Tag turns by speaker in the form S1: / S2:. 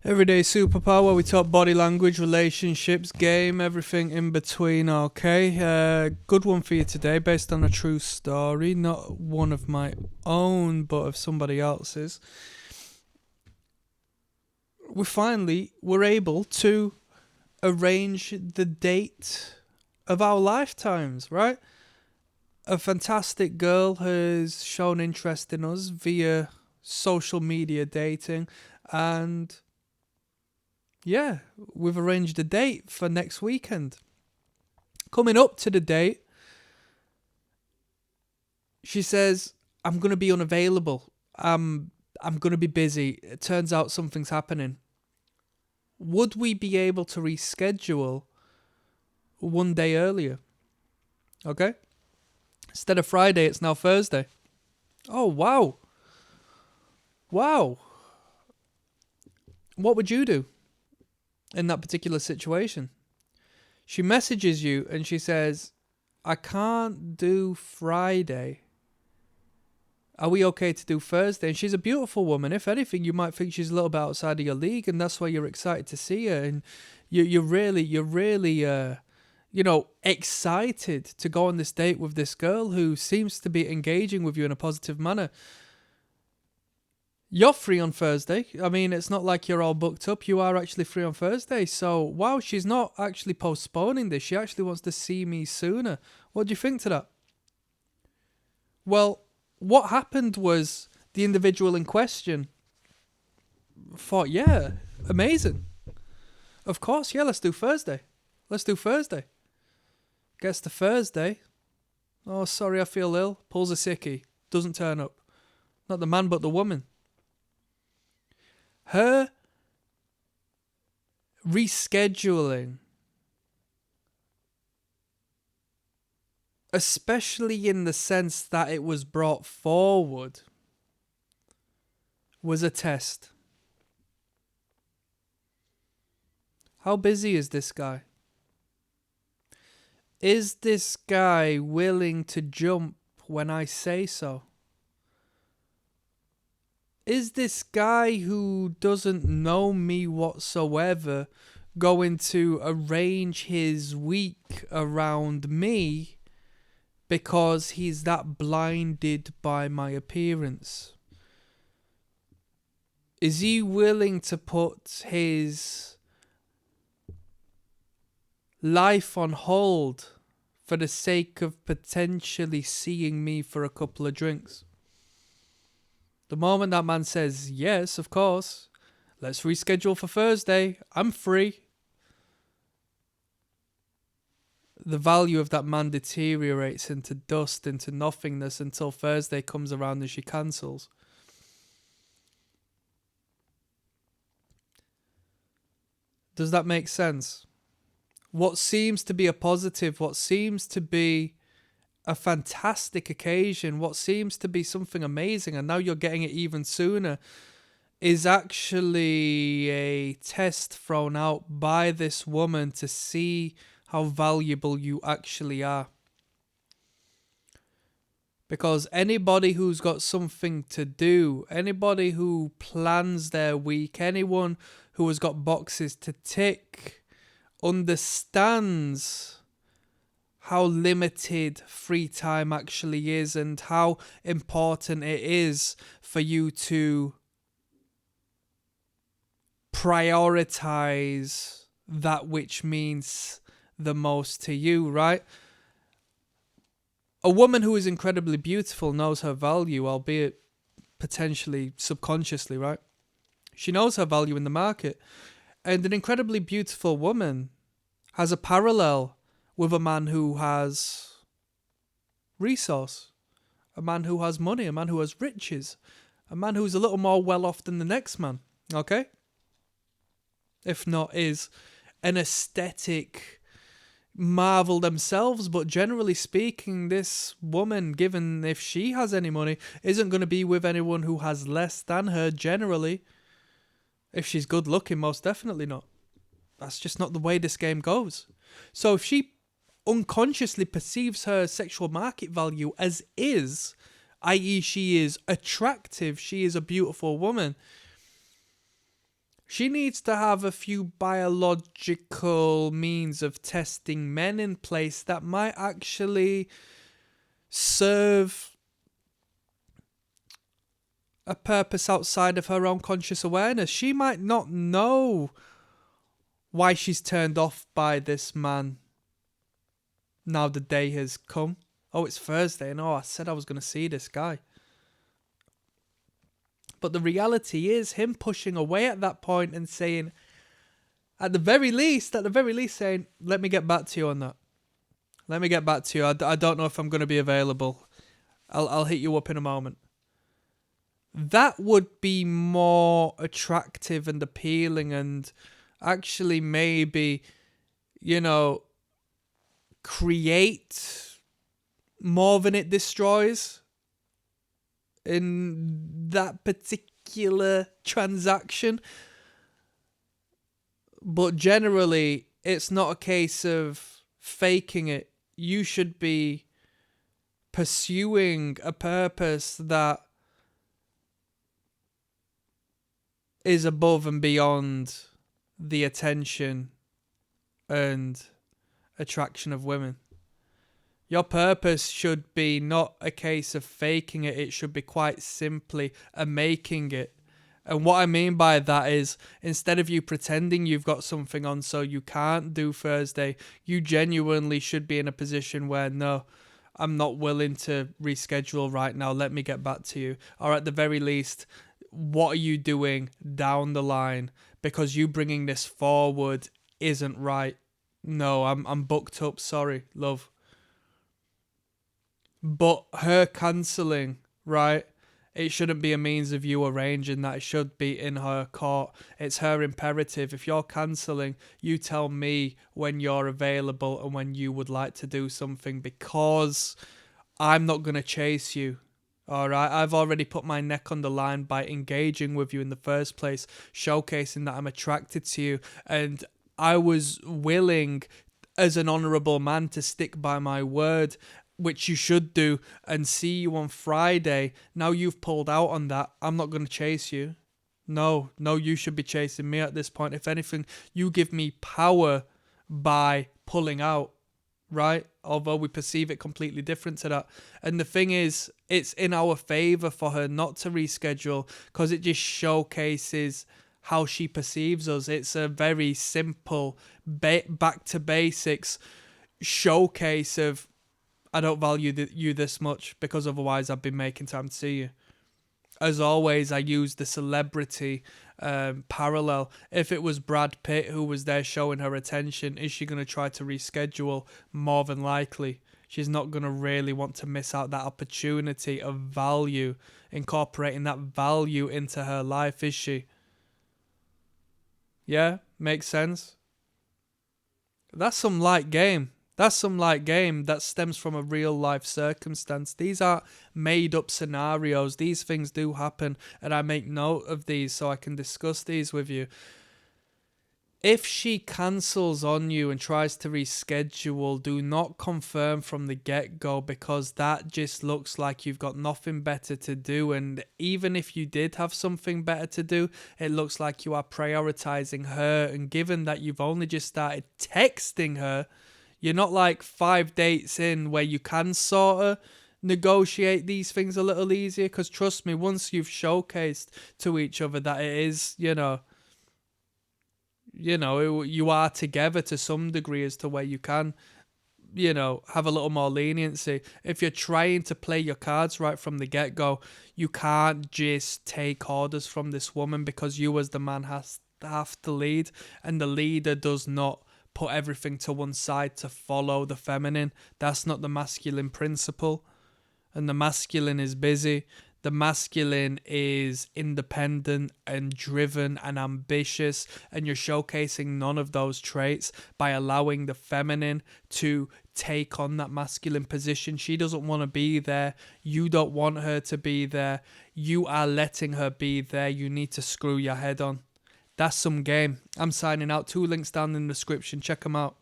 S1: Everyday superpower. We talk body language, relationships, game, everything in between. Okay, good one for you today, based on a true story, not one of my own, but of somebody else's. We finally were able to arrange the date of our lifetimes, right? A fantastic girl has shown interest in us via social media dating, and yeah, we've arranged a date for next weekend. Coming up to the date, she says, I'm going to be unavailable. I'm going to be busy. It turns out something's happening. Would we be able to reschedule one day earlier? Okay? Instead of Friday, it's now Thursday. Oh, wow. Wow. What would you do in that particular situation? She messages you and she says, I can't do Friday. Are we okay to do Thursday? And she's a beautiful woman. If anything, you might think she's a little bit outside of your league, and that's why you're excited to see her. And you're really, excited to go on this date with this girl who seems to be engaging with you in a positive manner. You're free on Thursday. I mean, it's not like you're all booked up. You are actually free on Thursday. So, wow, she's not actually postponing this. She actually wants to see me sooner. What do you think to that? Well, what happened was the individual in question thought, yeah, amazing. Of course, yeah, let's do Thursday. Let's do Thursday. Gets to Thursday. Oh, sorry, I feel ill. Pulls a sickie. Doesn't turn up. Not the man, but the woman. Her rescheduling, especially in the sense that it was brought forward, was a test. How busy is this guy? Is this guy willing to jump when I say so? Is this guy who doesn't know me whatsoever going to arrange his week around me because he's that blinded by my appearance? Is he willing to put his life on hold for the sake of potentially seeing me for a couple of drinks? The moment that man says, yes, of course, let's reschedule for Thursday, I'm free, the value of that man deteriorates into dust, into nothingness until Thursday comes around and she cancels. Does that make sense? What seems to be a positive, what seems to be a fantastic occasion, what seems to be something amazing, and now you're getting it even sooner, is actually a test thrown out by this woman to see how valuable you actually are. Because anybody who's got something to do, anybody who plans their week, anyone who has got boxes to tick, understands how limited free time actually is and how important it is for you to prioritize that which means the most to you, right? A woman who is incredibly beautiful knows her value, albeit potentially subconsciously, right? She knows her value in the market. And an incredibly beautiful woman has a parallel with a man who has resource, a man who has money, a man who has riches, a man who's a little more well off than the next man, okay? If not is an aesthetic marvel themselves, but generally speaking, this woman, given if she has any money, isn't going to be with anyone who has less than her generally. If she's good looking, most definitely not. That's just not the way this game goes. So if she unconsciously perceives her sexual market value as is, i.e. she is attractive, she is a beautiful woman, She needs to have a few biological means of testing men in place that might actually serve a purpose outside of her own conscious awareness. She might not know why she's turned off by this man now the day has come. Oh, it's Thursday, and I said I was going to see this guy. But the reality is him pushing away at that point and saying, at the very least saying, let me get back to you on that. Let me get back to you. I don't know if I'm going to be available. I'll hit you up in a moment. That would be more attractive and appealing, and actually maybe, create more than it destroys in that particular transaction. But generally, it's not a case of faking it. You should be pursuing a purpose that is above and beyond the attention and attraction of women. Your purpose should be not a case of faking it. It should be quite simply a making it. And what I mean by that is, instead of you pretending you've got something on so you can't do Thursday, you genuinely should be in a position where, no, I'm not willing to reschedule right now. Let me get back to you. Or at the very least, what are you doing down the line? Because you bringing this forward isn't right. No, I'm booked up. Sorry, love. But her cancelling, right? It shouldn't be a means of you arranging that. It should be in her court. It's her imperative. If you're cancelling, you tell me when you're available and when you would like to do something, because I'm not going to chase you. All right, I've already put my neck on the line by engaging with you in the first place, showcasing that I'm attracted to you. And I was willing, as an honourable man, to stick by my word, which you should do, and see you on Friday. Now you've pulled out on that. I'm not going to chase you. No, you should be chasing me at this point. If anything, you give me power by pulling out, right? Although we perceive it completely different to that. And the thing is, it's in our favour for her not to reschedule, because it just showcases how she perceives us. It's a very simple, back to basics showcase of, I don't value you this much, because otherwise I'd be making time to see you. As always, I use the celebrity parallel. If it was Brad Pitt who was there showing her attention, is she going to try to reschedule? More than likely. She's not going to really want to miss out that opportunity of value, incorporating that value into her life, is she? Yeah, makes sense. That's some light game. That's some light game that stems from a real life circumstance. These aren't made up scenarios. These things do happen, and I make note of these so I can discuss these with you. If she cancels on you and tries to reschedule, do not confirm from the get-go, because that just looks like you've got nothing better to do. And even if you did have something better to do, it looks like you are prioritizing her. And given that you've only just started texting her, you're not like 5 dates in where you can sort of negotiate these things a little easier. Because trust me, once you've showcased to each other that it is, you are together to some degree as to where you can, have a little more leniency. If you're trying to play your cards right from the get-go, you can't just take orders from this woman, because you as the man have to lead, and the leader does not put everything to one side to follow the feminine. That's not the masculine principle. And the masculine is busy. The masculine is independent and driven and ambitious, and you're showcasing none of those traits by allowing the feminine to take on that masculine position. She doesn't want to be there. You don't want her to be there. You are letting her be there. You need to screw your head on. That's some game. I'm signing out. 2 links down in the description. Check them out.